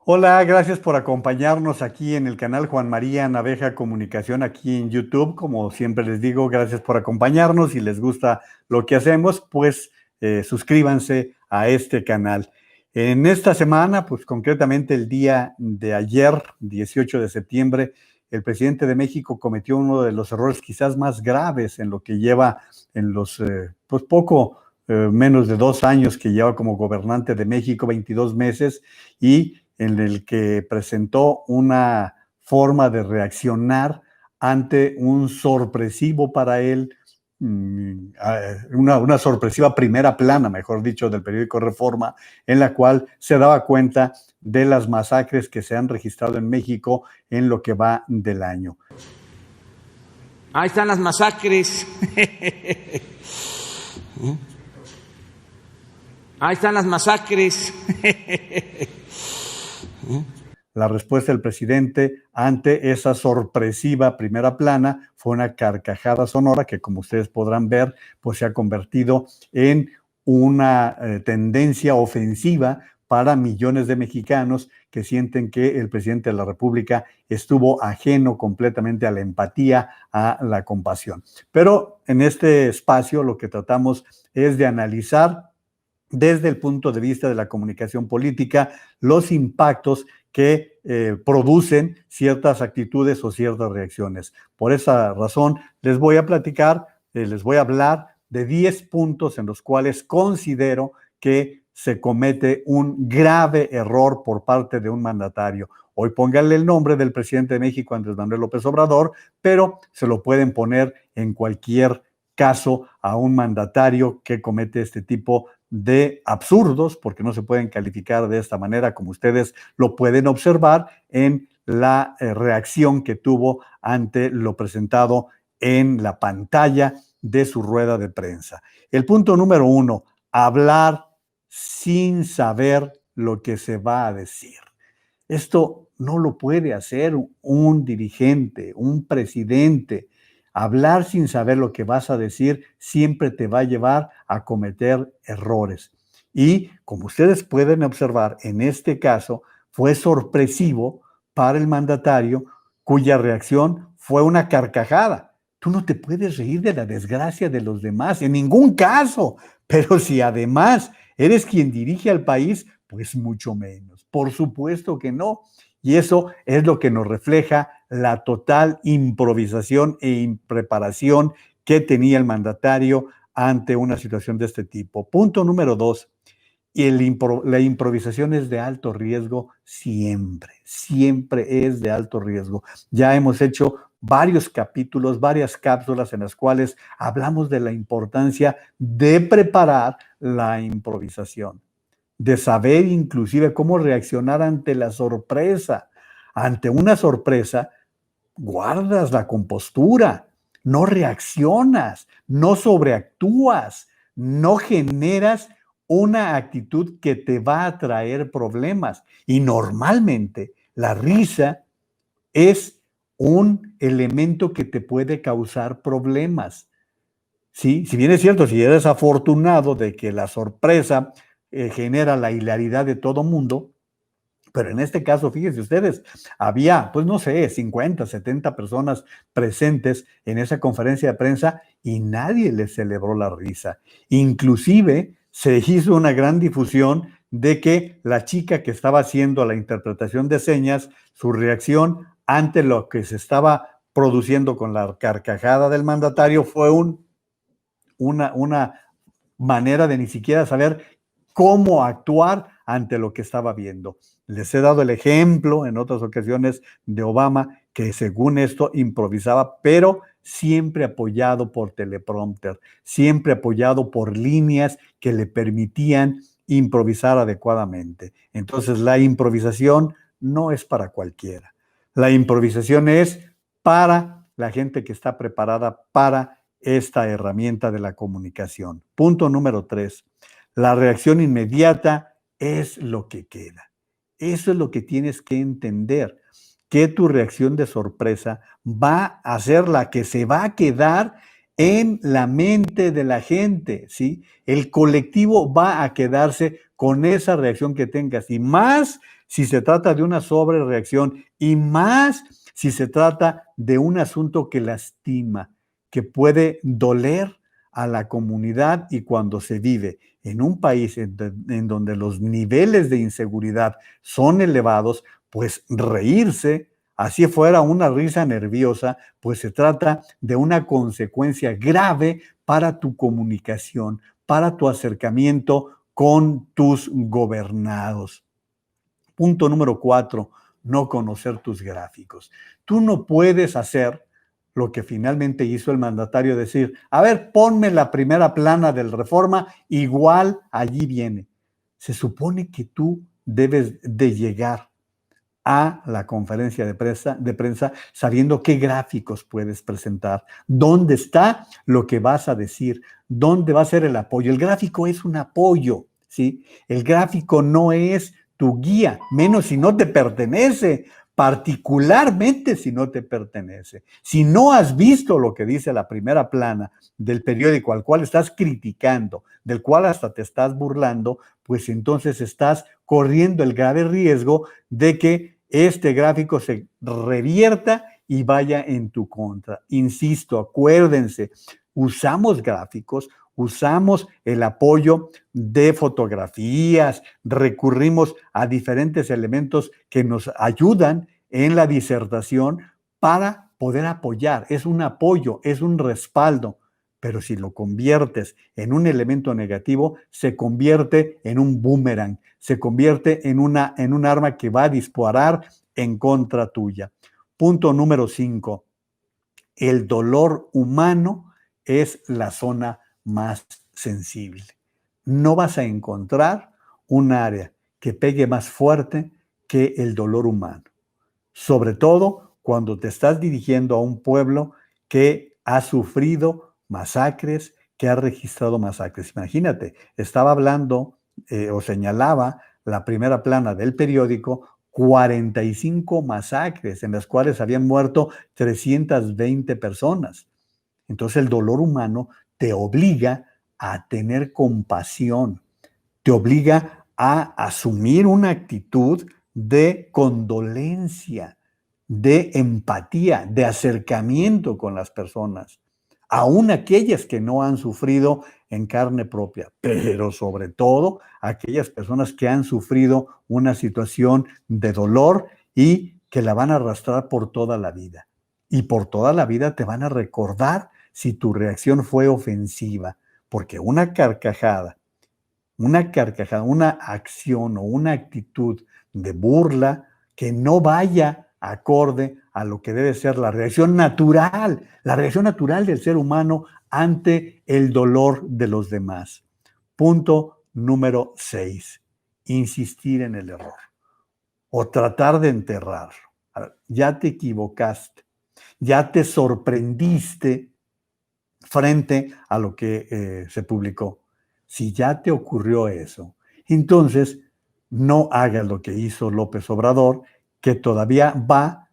Hola, gracias por acompañarnos aquí en el canal Juan María Naveja Comunicación aquí en YouTube. Como siempre les digo, gracias por acompañarnos. Si les gusta lo que hacemos, pues suscríbanse a este canal. En esta semana, pues concretamente el día de ayer, 18 de septiembre, el presidente de México cometió uno de los errores quizás más graves en lo que lleva en los, pues poco menos de 2 años que lleva como gobernante de México, 22 meses, y en el que presentó una forma de reaccionar ante un sorpresivo para él, una sorpresiva primera plana, mejor dicho, del periódico Reforma, en la cual se daba cuenta de las masacres que se han registrado en México en lo que va del año. Ahí están las masacres. Ahí están las masacres. La respuesta del presidente ante esa sorpresiva primera plana fue una carcajada sonora que, como ustedes podrán ver, pues se ha convertido en una tendencia ofensiva para millones de mexicanos que sienten que el presidente de la República estuvo ajeno completamente a la empatía, a la compasión. Pero en este espacio lo que tratamos es de analizar desde el punto de vista de la comunicación política los impactos que producen ciertas actitudes o ciertas reacciones. Por esa razón, les voy a platicar, les voy a hablar de 10 puntos en los cuales considero que se comete un grave error por parte de un mandatario. Hoy pónganle el nombre del presidente de México, Andrés Manuel López Obrador, pero se lo pueden poner en cualquier caso a un mandatario que comete este tipo de absurdos, porque no se pueden calificar de esta manera, como ustedes lo pueden observar en la reacción que tuvo ante lo presentado en la pantalla de su rueda de prensa. El punto número 1, hablar sin saber lo que se va a decir. Esto no lo puede hacer un dirigente, un presidente. Hablar sin saber lo que vas a decir siempre te va a llevar a cometer errores. Y como ustedes pueden observar, en este caso fue sorpresivo para el mandatario, cuya reacción fue una carcajada. Tú no te puedes reír de la desgracia de los demás, en ningún caso. Pero si además eres quien dirige al país, pues mucho menos. Por supuesto que no. Y eso es lo que nos refleja la total improvisación e impreparación que tenía el mandatario ante una situación de este tipo. Punto número 2. Y la improvisación es de alto riesgo siempre, siempre es de alto riesgo. Ya hemos hecho varios capítulos, varias cápsulas en las cuales hablamos de la importancia de preparar la improvisación, de saber inclusive cómo reaccionar ante la sorpresa. Ante una sorpresa, guardas la compostura, no reaccionas, no sobreactúas, no generas una actitud que te va a traer problemas. Y normalmente la risa es un elemento que te puede causar problemas. Sí, si bien es cierto, si eres afortunado de que la sorpresa genera la hilaridad de todo mundo, pero en este caso, fíjense ustedes, había, pues no sé, 50, 70 personas presentes en esa conferencia de prensa y nadie les celebró la risa. Inclusive se hizo una gran difusión de que la chica que estaba haciendo la interpretación de señas, su reacción ante lo que se estaba produciendo con la carcajada del mandatario fue una manera de ni siquiera saber cómo actuar ante lo que estaba viendo. Les he dado el ejemplo en otras ocasiones de Obama, que según esto improvisaba, pero siempre apoyado por teleprompter, siempre apoyado por líneas que le permitían improvisar adecuadamente. Entonces, la improvisación no es para cualquiera. La improvisación es para la gente que está preparada para esta herramienta de la comunicación. Punto número 3. La reacción inmediata es lo que queda. Eso es lo que tienes que entender, que tu reacción de sorpresa va a ser la que se va a quedar en la mente de la gente, ¿sí? El colectivo va a quedarse con esa reacción que tengas, y más si se trata de una sobrereacción, y más si se trata de un asunto que lastima, que puede doler a la comunidad. Y cuando se vive en un país en donde los niveles de inseguridad son elevados, pues reírse, así fuera una risa nerviosa, pues se trata de una consecuencia grave para tu comunicación, para tu acercamiento con tus gobernados. Punto número 4, no conocer tus gráficos. Tú no puedes hacer lo que finalmente hizo el mandatario, decir, a ver, ponme la primera plana del Reforma, igual allí viene. Se supone que tú debes de llegar a la conferencia de prensa sabiendo qué gráficos puedes presentar, dónde está lo que vas a decir, dónde va a ser el apoyo. El gráfico es un apoyo, ¿sí? El gráfico no es tu guía, menos si no te pertenece, particularmente si no te pertenece. Si no has visto lo que dice la primera plana del periódico al cual estás criticando, del cual hasta te estás burlando, pues entonces estás corriendo el grave riesgo de que este gráfico se revierta y vaya en tu contra. Insisto, acuérdense, usamos gráficos, usamos el apoyo de fotografías, recurrimos a diferentes elementos que nos ayudan en la disertación para poder apoyar. Es un apoyo, es un respaldo. Pero si lo conviertes en un elemento negativo, se convierte en un boomerang, se convierte en un arma que va a disparar en contra tuya. Punto número 5. El dolor humano es la zona más sensible. No vas a encontrar un área que pegue más fuerte que el dolor humano. Sobre todo cuando te estás dirigiendo a un pueblo que ha sufrido masacres, que ha registrado masacres. Imagínate, estaba hablando o señalaba la primera plana del periódico 45 masacres en las cuales habían muerto 320 personas. Entonces el dolor humano te obliga a tener compasión, te obliga a asumir una actitud de condolencia, de empatía, de acercamiento con las personas, aún aquellas que no han sufrido en carne propia, pero sobre todo aquellas personas que han sufrido una situación de dolor y que la van a arrastrar por toda la vida. Y por toda la vida te van a recordar si tu reacción fue ofensiva, porque una carcajada, una acción o una actitud de burla que no vaya acorde a lo que debe ser la reacción natural del ser humano ante el dolor de los demás. Punto número 6. Insistir en el error o tratar de enterrarlo. Ya te equivocaste, ya te sorprendiste frente a lo que se publicó. Si ya te ocurrió eso, entonces no hagas lo que hizo López Obrador, que todavía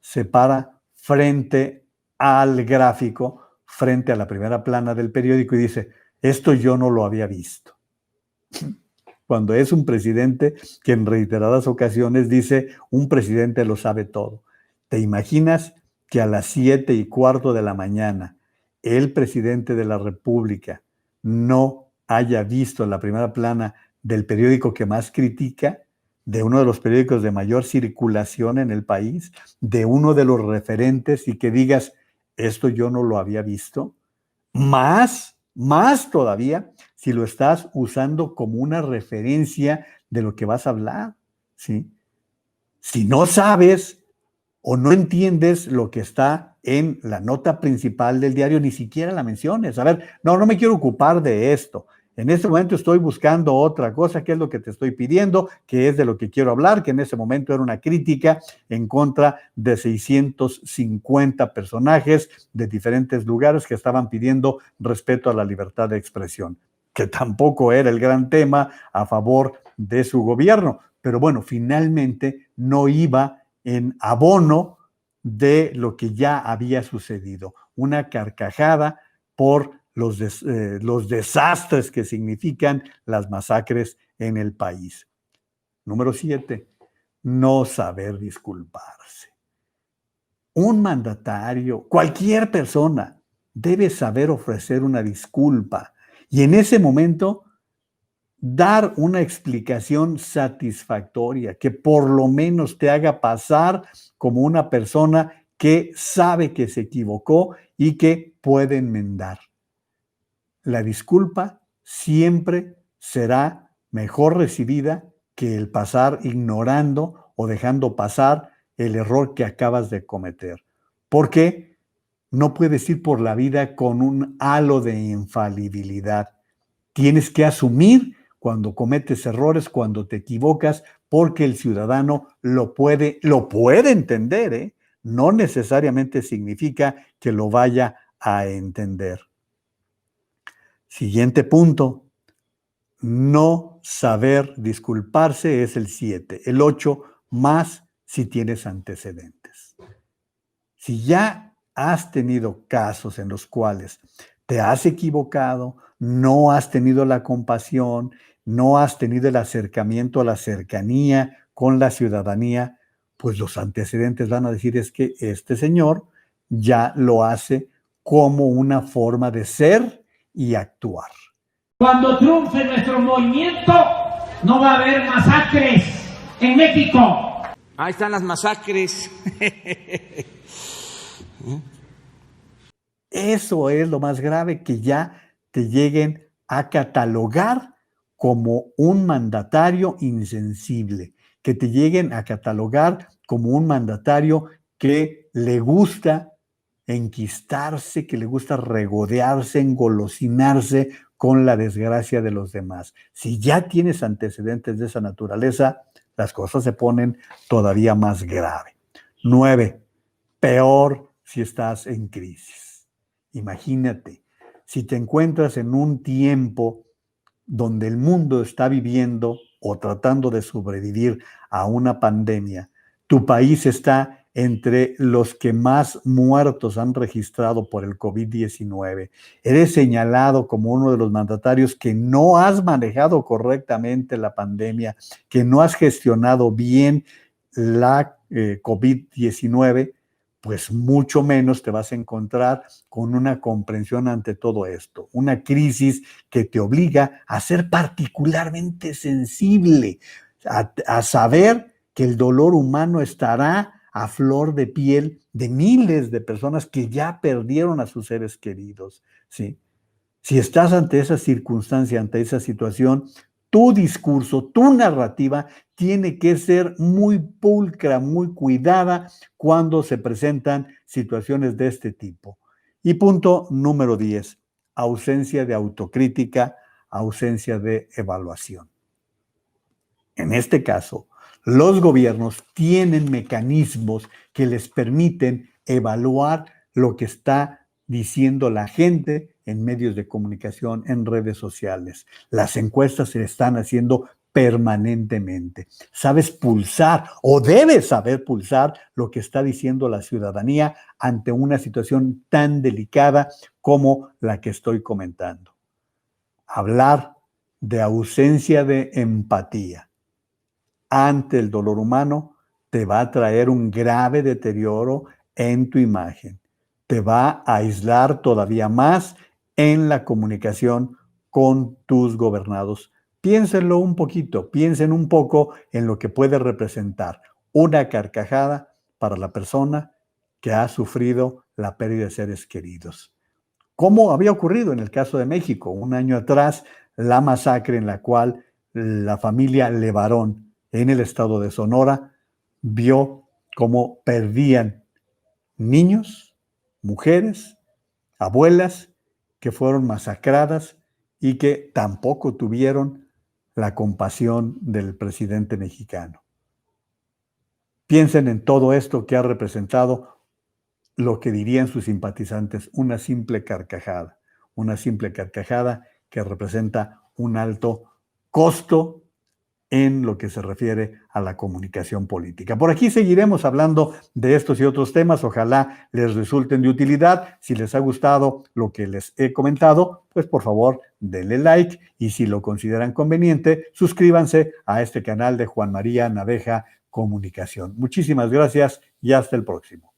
se para frente al gráfico, frente a la primera plana del periódico y dice, esto yo no lo había visto. Cuando es un presidente que en reiteradas ocasiones dice, un presidente lo sabe todo. ¿Te imaginas que a las 7:15 de la mañana el presidente de la República no haya visto en la primera plana del periódico que más critica, de uno de los periódicos de mayor circulación en el país, de uno de los referentes, y que digas, esto yo no lo había visto? Más todavía si lo estás usando como una referencia de lo que vas a hablar, ¿sí? Si no sabes o no entiendes lo que está en la nota principal del diario, ni siquiera la menciones. A ver, no me quiero ocupar de esto. En este momento estoy buscando otra cosa, que es lo que te estoy pidiendo, que es de lo que quiero hablar, que en ese momento era una crítica en contra de 650 personajes de diferentes lugares que estaban pidiendo respeto a la libertad de expresión, que tampoco era el gran tema a favor de su gobierno. Pero bueno, finalmente no iba en abono de lo que ya había sucedido. Una carcajada por los desastres que significan las masacres en el país. Número 7, no saber disculparse. Un mandatario, cualquier persona, debe saber ofrecer una disculpa y en ese momento dar una explicación satisfactoria que por lo menos te haga pasar como una persona que sabe que se equivocó y que puede enmendar. La disculpa siempre será mejor recibida que el pasar ignorando o dejando pasar el error que acabas de cometer. Porque no puedes ir por la vida con un halo de infalibilidad. Tienes que asumir cuando cometes errores, cuando te equivocas, porque el ciudadano lo puede entender, ¿eh? No necesariamente significa que lo vaya a entender. Siguiente punto, no saber disculparse es el 7. El 8, más si tienes antecedentes. Si ya has tenido casos en los cuales te has equivocado, no has tenido la compasión, no has tenido el acercamiento a la cercanía con la ciudadanía, pues los antecedentes van a decir es que este señor ya lo hace como una forma de ser y actuar. Cuando triunfe nuestro movimiento, no va a haber masacres en México. Ahí están las masacres. Eso es lo más grave, que ya te lleguen a catalogar como un mandatario insensible, que te lleguen a catalogar como un mandatario que le gusta enquistarse, que le gusta regodearse, engolosinarse con la desgracia de los demás. Si ya tienes antecedentes de esa naturaleza, las cosas se ponen todavía más grave. 9, peor si estás en crisis. Imagínate, si te encuentras en un tiempo donde el mundo está viviendo o tratando de sobrevivir a una pandemia, tu país está entre los que más muertos han registrado por el COVID-19. Eres señalado como uno de los mandatarios que no has manejado correctamente la pandemia, que no has gestionado bien la COVID-19, pues mucho menos te vas a encontrar con una comprensión ante todo esto, una crisis que te obliga a ser particularmente sensible, a saber que el dolor humano estará a flor de piel de miles de personas que ya perdieron a sus seres queridos, ¿sí? Si estás ante esa circunstancia, ante esa situación, tu discurso, tu narrativa tiene que ser muy pulcra, muy cuidada cuando se presentan situaciones de este tipo. Y punto número 10, ausencia de autocrítica, ausencia de evaluación. En este caso, los gobiernos tienen mecanismos que les permiten evaluar lo que está diciendo la gente en medios de comunicación, en redes sociales. Las encuestas se están haciendo permanentemente. Sabes pulsar o debes saber pulsar lo que está diciendo la ciudadanía ante una situación tan delicada como la que estoy comentando. Hablar de ausencia de empatía ante el dolor humano te va a traer un grave deterioro en tu imagen. Te va a aislar todavía más en la comunicación con tus gobernados. Piénsenlo un poquito, piensen un poco en lo que puede representar una carcajada para la persona que ha sufrido la pérdida de seres queridos. ¿Cómo había ocurrido en el caso de México? Un año atrás, la masacre en la cual la familia Levarón en el estado de Sonora vio cómo perdían niños, mujeres, abuelas que fueron masacradas y que tampoco tuvieron la compasión del presidente mexicano. Piensen en todo esto que ha representado lo que dirían sus simpatizantes, una simple carcajada que representa un alto costo en lo que se refiere a la comunicación política. Por aquí seguiremos hablando de estos y otros temas. Ojalá les resulten de utilidad. Si les ha gustado lo que les he comentado, pues por favor denle like y si lo consideran conveniente, suscríbanse a este canal de Juan María Naveja Comunicación. Muchísimas gracias y hasta el próximo.